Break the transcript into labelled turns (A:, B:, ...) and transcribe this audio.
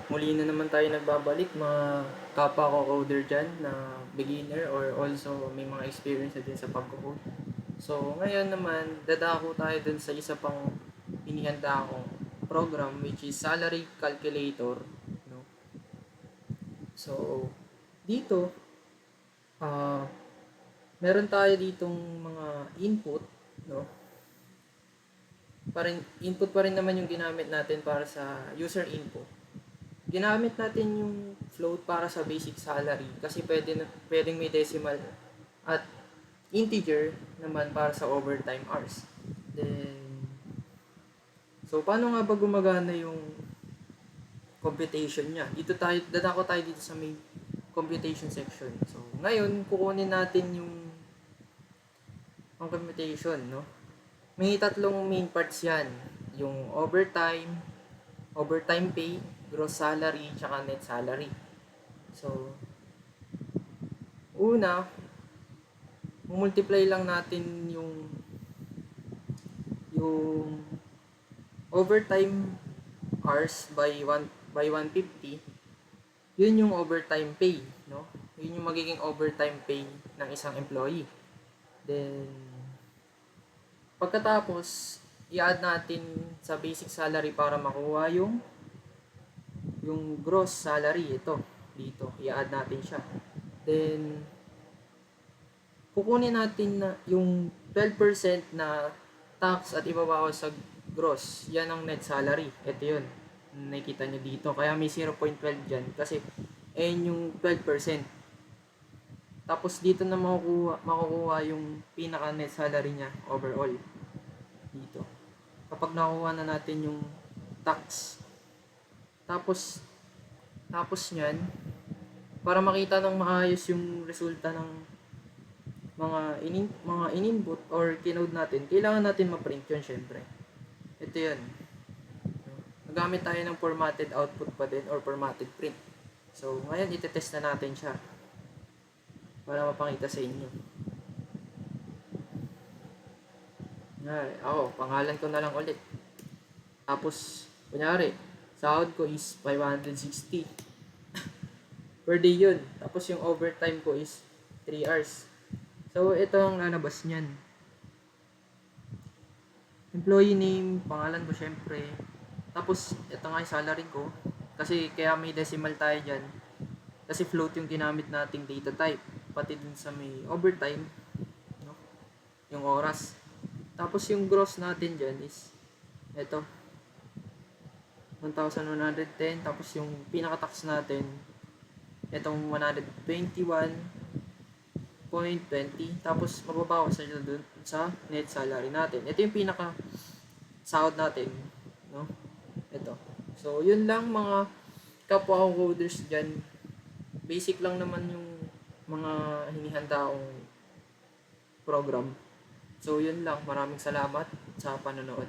A: Muli na naman tayo nagbabalik, mga kapwa ko coder dyan na beginner or also may mga experience na din sa pagko-code. So, ngayon naman, dadako tayo dun sa isa pang inihanda akong program which is salary calculator. No? So, dito, ah meron tayo ditong mga input, no? Input pa rin naman yung ginamit natin para sa user info. Ginamit natin yung float para sa basic salary kasi pwedeng may decimal at integer naman para sa overtime hours. Then, so paano nga ba gumagana yung computation niya? Dadako tayo dito sa main computation section. So, ngayon, kukunin natin ang computation, no? May tatlong main parts yan. Yung overtime pay, gross salary, tsaka net salary. So, una, multiply lang natin yung overtime hours by 150. Yun yung overtime pay, no? Yun yung magiging overtime pay ng isang employee. Then, pagkatapos, i-add natin sa basic salary para makuha yung gross salary. Ito, dito, i-add natin siya. Then, kukunin natin na yung 12% na tax at ibabawas sa gross. Yan ang net salary. Ito yun. Nakikita nyo dito. Kaya may 0.12 dyan. Kasi, yung 12%. Tapos dito na makukuha yung pinaka net salary niya overall. Dito. Kapag nakuha na natin yung tax. Tapos niyan, para makita ng maayos yung resulta ng mga in-input or kinode natin, kailangan natin ma-print yun syempre. Ito yun. Nagamit tayo ng formatted output pa din or formatted print. So, ngayon itetest na natin siya para mapakita sa inyo. Pangalan ko na lang ulit. Tapos, kunyari, sahod ko is 560 per day yun. Tapos yung overtime ko is 3 hours. So, ito ang lalabas niyan. Employee name, pangalan ko syempre. Tapos, ito nga yung salary ko. Kasi kaya may decimal tayo dyan. Kasi float yung ginamit nating data type. Pati dun sa may overtime. No? Yung oras. Tapos yung gross natin dyan is ito. 1,110. Tapos yung pinaka-tax natin itong 121.20. Tapos mababawas na dun sa net salary natin. Ito yung pinaka sahod natin, no? Ito. So yun lang mga kapwa coders dyan. Basic lang naman yung mga hinihanda kong program. So yun lang. Maraming salamat sa panonood.